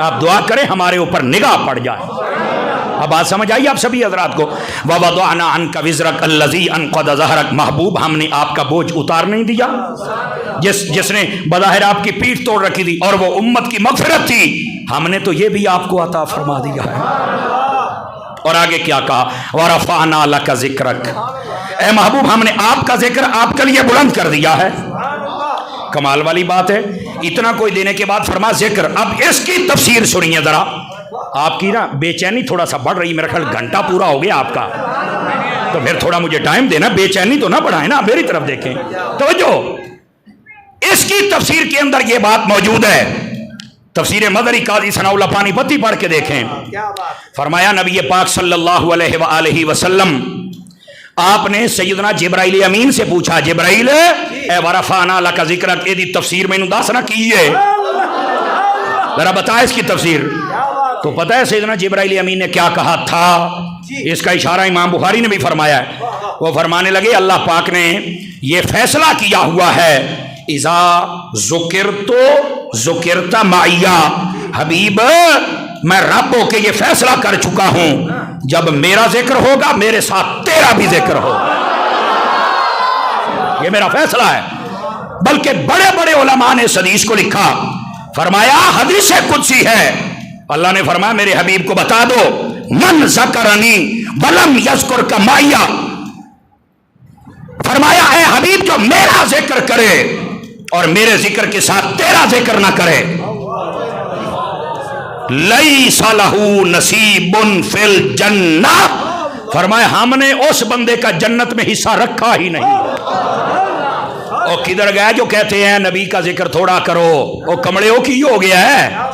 آپ دعا کریں ہمارے اوپر نگاہ پڑ جائے اب بات سمجھ آئی آپ سبھی حضرات کو وَوَضَعْنَا عَنْكَ وِزْرَكَ الَّذِي أَنْقَضَ ظَهْرَكَ محبوب ہم نے آپ کا بوجھ اتار نہیں دیا جس نے بظاہر آپ کی پیٹھ توڑ رکھی تھی اور وہ امت کی مغفرت تھی ہم نے تو یہ بھی آپ کو عطا فرما دیا ہے اور آگے کیا کہا وَرَفَعْنَا لَكَ ذِكْرَكَ اے محبوب ہم نے آپ کا ذکر آپ کے لیے بلند کر دیا ہے کمال والی بات ہے اتنا کوئی دینے کے بعد فرما ذکر اب اس کی تفسیر سنیے ذرا آپ کی نا بے چینی تھوڑا سا بڑھ رہی میرا خیال گھنٹہ پورا ہو گیا آپ کا تو پھر تھوڑا مجھے ٹائم دینا بے چینی تو نہ بڑھائیں نا میری طرف دیکھیں توجہ اس کی تفسیر کے اندر یہ بات موجود ہے تفسیر مدری قاضی ثناء اللہ پانی پتی پڑھ کے دیکھیں فرمایا نبی پاک صلی اللہ علیہ وآلہ وسلم آپ نے سیدنا جبرائیل امین سے پوچھا جبرائیل اے ورفعنا لک ذکرک یہ دی تفسیر میں دس نہ کی ہے ذرا بتا اس کی تفسیر تو پتہ ہے سیدنا جبرائیل امین نے کیا کہا تھا اس کا اشارہ امام بخاری نے بھی فرمایا ہے وہ فرمانے لگے اللہ پاک نے یہ فیصلہ کیا ہوا ہے اذا ذکرتو ذکرت معیا حبیب میں رب ہو کے یہ فیصلہ کر چکا ہوں جب میرا ذکر ہوگا میرے ساتھ تیرا بھی ذکر ہوگا یہ میرا فیصلہ ہے بلکہ بڑے بڑے علماء نے اس حدیث کو لکھا فرمایا حدیث قدسی ہے اللہ نے فرمایا میرے حبیب کو بتا دو من ذکرنی ولم یذکرک معیا فرمایا اے حبیب جو میرا ذکر کرے اور میرے ذکر کے ساتھ تیرا ذکر نہ کرے لیس لہ نصیب فی الجنہ فرمایا ہم نے اس بندے کا جنت میں حصہ رکھا ہی نہیں اور کدھر گئے جو کہتے ہیں نبی کا ذکر تھوڑا کرو او کمڑیوں کی ہو گیا ہے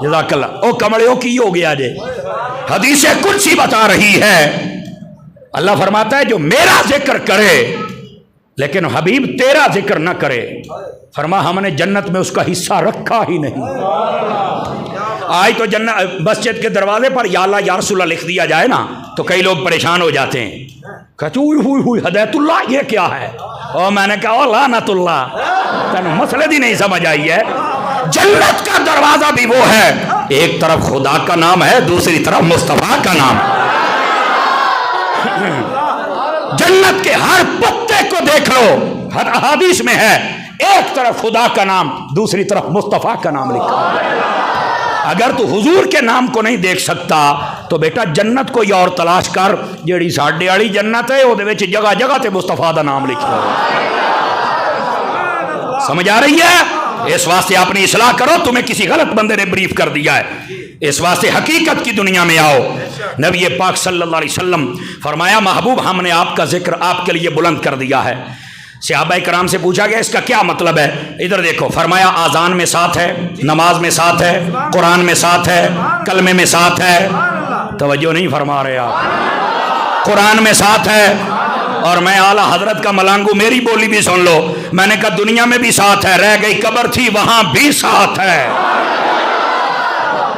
جزاک اللہ او کمڑیوں کی ہو گیا جے حدیث قدسی بتا رہی ہے اللہ فرماتا ہے جو میرا ذکر کرے لیکن حبیب تیرا ذکر نہ کرے فرما ہم نے جنت میں اس کا حصہ رکھا ہی نہیں آج تو مسجد کے دروازے پر یا اللہ یا رسول اللہ لکھ دیا جائے نا تو کئی لوگ پریشان ہو جاتے ہیں، کہتے ہوئی ہدایت اللہ یہ کیا ہے؟ اور میں نے کہا لعنت اللہ، تینوں مسئلے دی نہیں سمجھ آئی ہے۔ جنت کا دروازہ بھی وہ ہے، ایک طرف خدا کا نام ہے، دوسری طرف مصطفیٰ کا نام ہے۔ جنت کے ہر پتے کو دیکھ لو، ہر احادیث میں ہے، ایک طرف خدا کا نام، دوسری طرف مصطفیٰ کا نام لکھا ہے۔ اگر تو حضور کے نام کو نہیں دیکھ سکتا تو بیٹا جنت کوئی اور تلاش کر، جیڑی ساڈے والی جنت ہے وہ جگہ جگہ تے مصطفیٰ دا نام لکھا ہے۔ سمجھ آ رہی ہے؟ اس واسطے اپنی اصلاح کرو، تمہیں کسی غلط بندے نے بریف کر دیا ہے، اس واسطے حقیقت کی دنیا میں آؤ۔ نبی پاک صلی اللہ علیہ وسلم فرمایا محبوب ہم نے آپ کا ذکر آپ کے لیے بلند کر دیا ہے۔ صحابہ کرام سے پوچھا گیا اس کا کیا مطلب ہے؟ ادھر دیکھو، فرمایا آذان میں ساتھ ہے، نماز میں ساتھ ہے، قرآن میں ساتھ ہے، کلمے میں ساتھ ہے۔ توجہ نہیں فرما رہے آپ؟ قرآن میں ساتھ ہے، اور میں اعلیٰ حضرت کا ملانگو میری بولی بھی سن لو، میں نے کہا دنیا میں بھی ساتھ ہے، رہ گئی قبر تھی وہاں بھی ساتھ ہے۔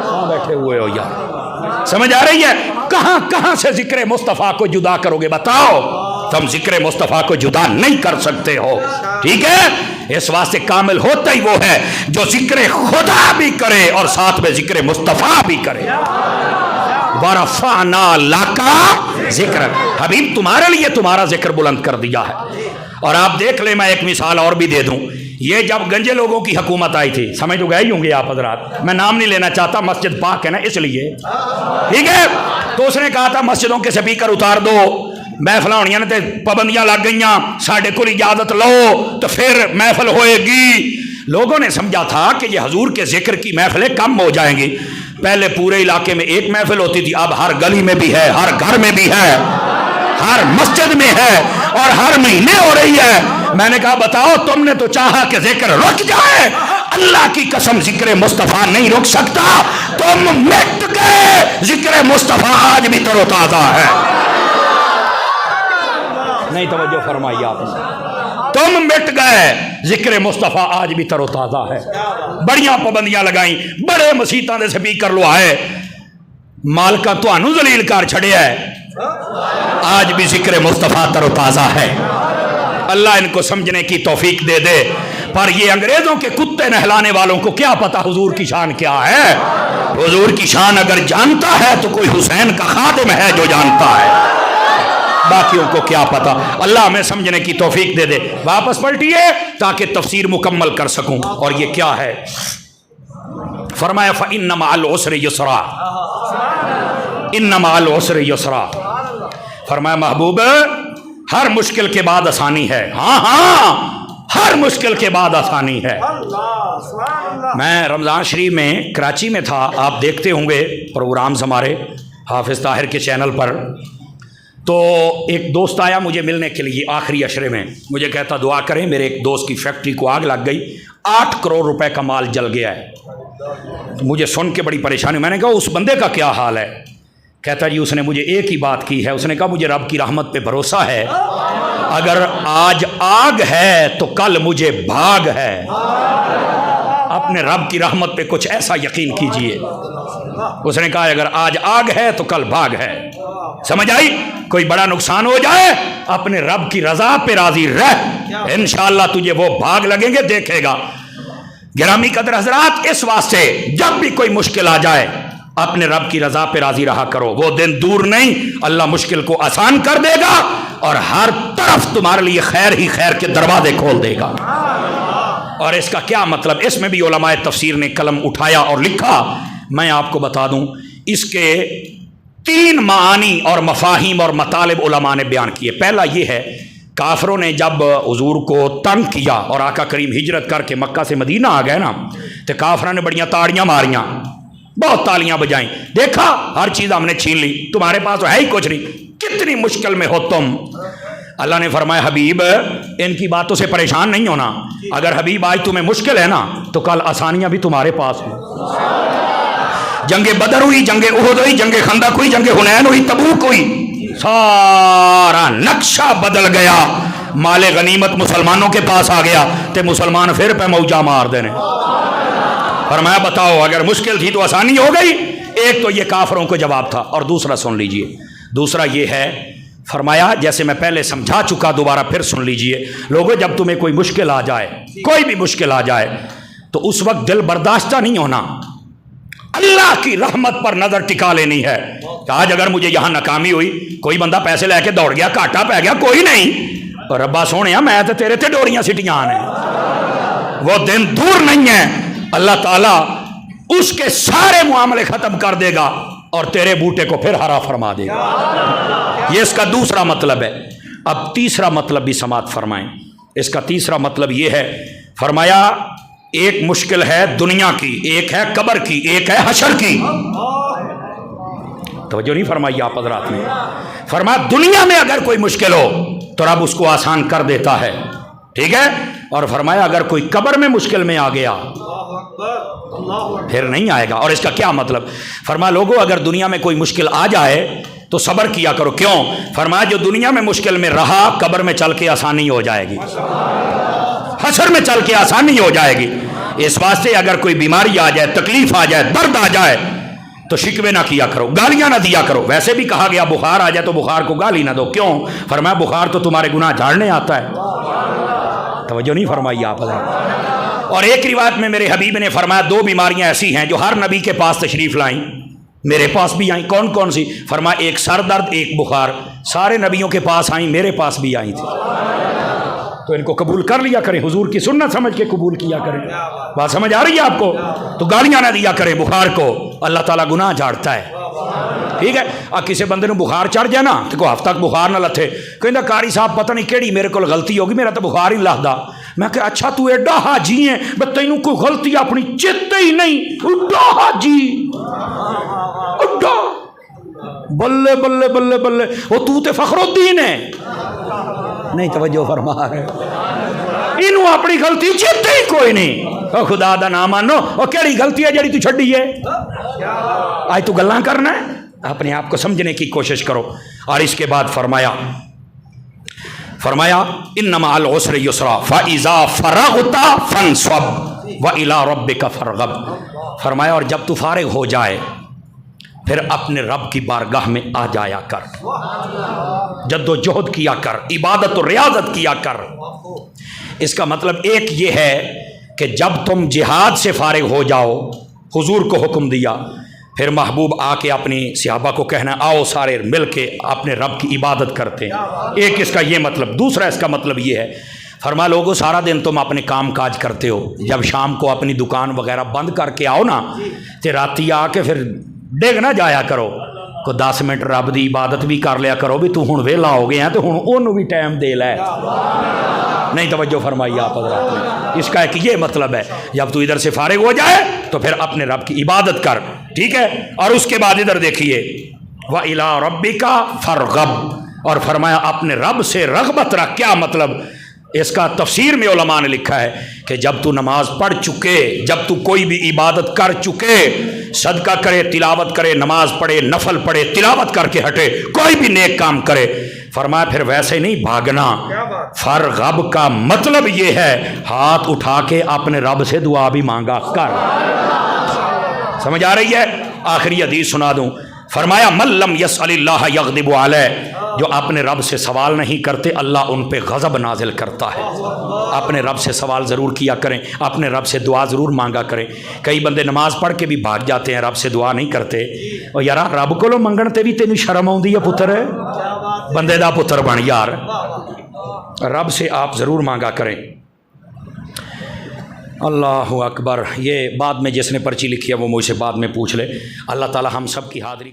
کہاں بیٹھے ہوئے ہو یار؟ سمجھ آ رہی ہے؟ کہاں کہاں سے ذکر مصطفیٰ کو جدا کرو گے بتاؤ؟ تم ذکر مصطفیٰ کو جدا نہیں کر سکتے ہو، ٹھیک ہے؟ اس واسطے کامل ہوتا ہی وہ ہے جو ذکر خدا بھی کرے اور ساتھ میں ذکر مصطفیٰ بھی کرے۔ وَرَفَعْنَا لَكَ ذِكْرَكَ، حبیب تمہارے لیے تمہارا ذکر بلند کر دیا ہے۔ اور آپ دیکھ لیں، میں ایک مثال اور بھی دے دوں، یہ جب گنجے لوگوں کی حکومت آئی تھی، سمجھ تو گئے ہی ہوں گے آپ حضرات، میں نام نہیں لینا چاہتا، مسجد پاک ہے نا اس لیے، ٹھیک ہے؟ تو اس نے کہا تھا مسجدوں کے سپیکر اتار دو، محفل ہونیاں نے پابندیاں لگ گئیاں، ساڑھے کو اجازت لو تو پھر محفل ہوئے گی۔ لوگوں نے سمجھا تھا کہ یہ حضور کے ذکر کی محفلیں کم ہو جائیں گی۔ پہلے پورے علاقے میں ایک محفل ہوتی تھی، اب ہر گلی میں بھی ہے، ہر گھر میں بھی ہے، ہر مسجد میں ہے، اور ہر مہینے ہو رہی ہے۔ میں نے کہا بتاؤ تم نے تو چاہا کہ ذکر رک جائے، اللہ کی قسم ذکر مصطفیٰ نہیں رک سکتا، تم مٹ گئے، ذکر مصطفیٰ آج بھی تر و تازہ ہے۔ نہیں توجہ فرمائی آپ نے؟ تم مٹ گئے، ذکر مصطفیٰ آج بھی تر و تازہ ہے۔ بڑیاں پابندیاں لگائیں، بڑے مسیتاں دے سپیکر لوائے، مالکہ تانوں ذلیل کر چھڑیا ہے، آج بھی ذکر مصطفیٰ تر و تازہ ہے۔ اللہ ان کو سمجھنے کی توفیق دے دے۔ پر یہ انگریزوں کے کتے نہلانے والوں کو کیا پتا حضور کی شان کیا ہے؟ حضور کی شان اگر جانتا ہے تو کوئی حسین کا خادم ہے جو جانتا ہے، باقیوں کو کیا پتا۔ اللہ ہمیں سمجھنے کی توفیق دے دے۔ واپس پلٹیے تاکہ تفسیر مکمل کر سکوں۔ اور یہ کیا ہے؟ فرمایا فَإِنَّ مَعَ الْعُسْرِ يُسْرًا، إِنَّ مَعَ الْعُسْرِ يُسْرًا۔ فرمایا محبوب ہر مشکل کے بعد آسانی ہے۔ ہاں ہاں، ہر مشکل کے بعد آسانی ہے۔ میں رمضان شریف میں کراچی میں تھا، آپ دیکھتے ہوں گے پروگرامز ہمارے حافظ طاہر کے چینل پر، تو ایک دوست آیا مجھے ملنے کے لیے آخری عشرے میں، مجھے کہتا دعا کریں، میرے ایک دوست کی فیکٹری کو آگ لگ گئی، 8 کروڑ روپے کا مال جل گیا ہے۔ مجھے سن کے بڑی پریشانی، میں نے کہا اس بندے کا کیا حال ہے؟ کہتا جی اس نے مجھے ایک ہی بات کی ہے، اس نے کہا مجھے رب کی رحمت پہ بھروسہ ہے، اگر آج آگ ہے تو کل مجھے بھاگ ہے۔ اپنے رب کی رحمت پہ کچھ ایسا یقین کیجئے۔ اس نے کہا اگر آج آگ ہے تو کل بھاگ ہے۔ سمجھ آئی؟ کوئی بڑا نقصان ہو جائے اپنے رب کی رضا پہ راضی رہ، انشاءاللہ تجھے وہ بھاگ لگیں گے، دیکھے گا۔ گرامی قدر حضرات، اس واسطے جب بھی کوئی مشکل آ جائے اپنے رب کی رضا پہ راضی رہا کرو، وہ دن دور نہیں، اللہ مشکل کو آسان کر دے گا اور ہر طرف تمہارے لیے خیر ہی خیر کے دروازے کھول دے گا۔ اور اس کا کیا مطلب؟ اس میں بھی علماء تفسیر نے قلم اٹھایا اور لکھا، میں آپ کو بتا دوں، اس کے 3 معانی اور مفاہیم اور مطالب علماء نے بیان کیے۔ پہلا یہ ہے، کافروں نے جب حضور کو تنگ کیا اور آقا کریم ہجرت کر کے مکہ سے مدینہ آ گئے نا، تو کافروں نے بڑیاں تاڑیاں ماریاں، بہت تالیاں بجائیں، دیکھا ہر چیز ہم نے چھین لی، تمہارے پاس تو ہے ہی کچھ نہیں، کتنی مشکل میں ہو تم۔ اللہ نے فرمایا حبیب ان کی باتوں سے پریشان نہیں ہونا، اگر حبیب آج تمہیں مشکل ہے نا تو کل آسانیاں بھی تمہارے پاس ہوں۔ جنگ بدر ہوئی، جنگ احد ہوئی، جنگ خندق ہوئی، جنگ حنین ہوئی، تبوک ہوئی، سارا نقشہ بدل گیا، مال غنیمت مسلمانوں کے پاس آ گیا تے مسلمان پھر پہ موجہ مار دینے۔ فرمایا بتاؤ اگر مشکل تھی تو آسانی ہو گئی. ایک تو یہ کافروں کو جواب تھا، اور دوسرا سن لیجئے، دوسرا یہ ہے، فرمایا جیسے میں پہلے سمجھا چکا دوبارہ پھر سن لیجئے. لوگوں جب تمہیں کوئی مشکل آ جائے، کوئی بھی مشکل آ جائے، تو اس وقت دل برداشتہ نہیں ہونا، اللہ کی رحمت پر نظر ٹکا لینی ہے کہ آج اگر مجھے یہاں ناکامی ہوئی، کوئی بندہ پیسے لے کے دوڑ گیا، گھاٹا پہ گیا، کوئی نہیں، اور ربا سونے میں تو تیرے تے ڈوریاں سٹیاں آنے، وہ دن دور نہیں ہے، اللہ تعالیٰ اس کے سارے معاملے ختم کر دے گا اور تیرے بوٹے کو پھر ہرا فرما دے گا. یہ اس کا دوسرا مطلب ہے. اب تیسرا مطلب بھی سماعت فرمائیں. اس کا تیسرا مطلب یہ ہے، فرمایا ایک مشکل ہے دنیا کی، ایک ہے قبر کی، ایک ہے حشر کی. توجہ نہیں فرمائی آپ حضرات نے؟ فرمایا دنیا میں اگر کوئی مشکل ہو تو رب اس کو آسان کر دیتا ہے، ٹھیک ہے، اور فرمایا اگر کوئی قبر میں مشکل میں آ گیا پھر نہیں آئے گا. اور اس کا کیا مطلب؟ فرمایا لوگوں اگر دنیا میں کوئی مشکل آ جائے تو صبر کیا کرو. کیوں؟ فرمایا جو دنیا میں مشکل میں رہا قبر میں چل کے آسانی ہو جائے گی، حشر میں چل کے آسانی ہو جائے گی. اس واسطے اگر کوئی بیماری آ جائے، تکلیف آ جائے، درد آ جائے تو شکوے نہ کیا کرو، گالیاں نہ دیا کرو. ویسے بھی کہا گیا بخار آ جائے تو بخار کو گالی نہ دو. کیوں؟ فرمایا بخار تو تمہارے گناہ جھاڑنے آتا ہے. توجہ نہیں فرمائی آپ حضرات؟ اور ایک روایت میں میرے حبیب نے فرمایا دو بیماریاں ایسی ہیں جو ہر نبی کے پاس تشریف لائیں، میرے پاس بھی آئیں. کون کون سی؟ فرمایا ایک سر درد، ایک بخار. سارے نبیوں کے پاس آئیں، میرے پاس بھی آئی تھی. تو ان کو قبول کر لیا کریں، حضور کی سنت سمجھ کے قبول کیا کریں. بات سمجھ آ رہی ہے آپ کو؟ تو گالیاں نہ دیا کریں بخار کو، اللہ تعالیٰ گناہ جھاڑتا ہے، ٹھیک ہے. اب کسی بندے نے بخار چڑھ جائے نا تو کوئی ہفتہ تک بخار نہ لتھے، کہندا قاری صاحب پتہ نہیں کیڑی میرے کو غلطی ہوگی، میرا تو بخار ہی لہدا. میں کہ اچھا تو ایڈا حاجی ہے بس تینوں کوئی غلطی اپنی چیتے ہی نہیں، ایڈا حاجی، ایڈا بلے بلے بلے بلے، وہ تو تے فخر الدین ہے. نہیں توجہ فرما رہے، انہوں اپنی غلطی چیتے ہی کوئی نہیں. او خدا دا نام مانو، او کیڑی غلطی ہے جڑی تو چھڈی ہے؟ آج تو گلاں کرنا ہے، اپنے آپ کو سمجھنے کی کوشش کرو. اور اس کے بعد فرمایا انما العسر یسرا فاذا فرغت فانصب والى ربک فارغب. فرمایا اور جب تو فارغ ہو جائے پھر اپنے رب کی بارگاہ میں آ جایا کر، جد و جہد کیا کر، عبادت و ریاضت کیا کر. اس کا مطلب ایک یہ ہے کہ جب تم جہاد سے فارغ ہو جاؤ، حضور کو حکم دیا، پھر محبوب آ کے اپنی صحابہ کو کہنا آؤ سارے مل کے اپنے رب کی عبادت کرتے ہیں. ایک اس کا یہ مطلب. دوسرا اس کا مطلب یہ ہے، فرمایا لوگوں سارا دن تم اپنے کام کاج کرتے ہو، جب شام کو اپنی دکان وغیرہ بند کر کے آؤ نا تو راتی آ کے پھر ڈگ نہ جایا کرو، کو 10 منٹ رب دی عبادت بھی کر لیا کرو بھی تو ہن ویلا ہو گیا تو ہن اونوں بھی ٹائم دے لے. نہیں توجہ فرمائی آپ حضرات نے؟ اس کا ایک یہ مطلب ہے جب تو ادھر سے فارغ ہو جائے تو پھر اپنے رب کی عبادت کر، ٹھیک ہے. اور اس کے بعد ادھر دیکھیے وَإِلَىٰ رَبِّكَ فَارْغَب، اور فرمایا اپنے رب سے رغبت رکھ. کیا مطلب؟ اس کا تفسیر میں علماء نے لکھا ہے کہ جب تو نماز پڑھ چکے، جب تو کوئی بھی عبادت کر چکے، صدقہ کرے، تلاوت کرے، نماز پڑھے، نفل پڑھے، تلاوت کر کے ہٹے، کوئی بھی نیک کام کرے، فرمایا پھر ویسے نہیں بھاگنا. فرغب کا مطلب یہ ہے ہاتھ اٹھا کے اپنے رب سے دعا بھی مانگا کر. سمجھ آ رہی ہے؟ آخری حدیث سنا دوں. فرمایا من لم یسأل اللہ یغضب علیہ، جو اپنے رب سے سوال نہیں کرتے اللہ ان پہ غضب نازل کرتا ہے. اپنے رب سے سوال ضرور کیا کریں، اپنے رب سے دعا ضرور مانگا کریں. کئی بندے نماز پڑھ کے بھی بھاگ جاتے ہیں، رب سے دعا نہیں کرتے. اور یار رب کو منگن تے بھی تینوں شرم آؤندی ہے پتر، بندے دا پتر بن یار. رب سے آپ ضرور مانگا کریں. اللہ اکبر. یہ بعد میں جس نے پرچی لکھی ہے وہ مجھ سے بعد میں پوچھ لے. اللہ تعالی ہم سب کی حاضری